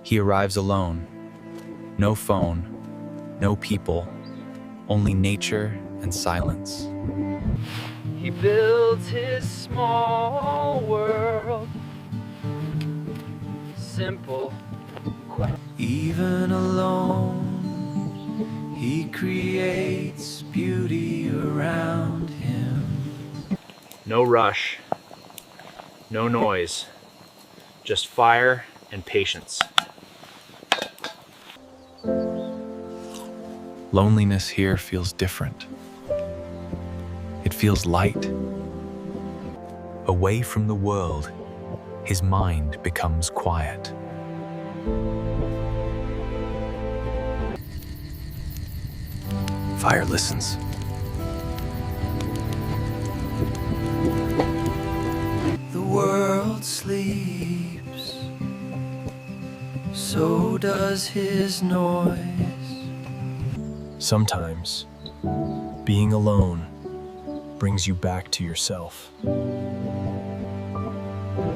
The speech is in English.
He arrives alone. No phone, no people, only nature and silence. He builds his small world, simple. Even alone, he creates beauty around him. No rush, no noise, just fire and patience. Loneliness here feels different. It feels light. Away from the world, his mind becomes quiet. Fire listens. The world sleeps, so does his noise. Sometimes, being alone brings you back to yourself.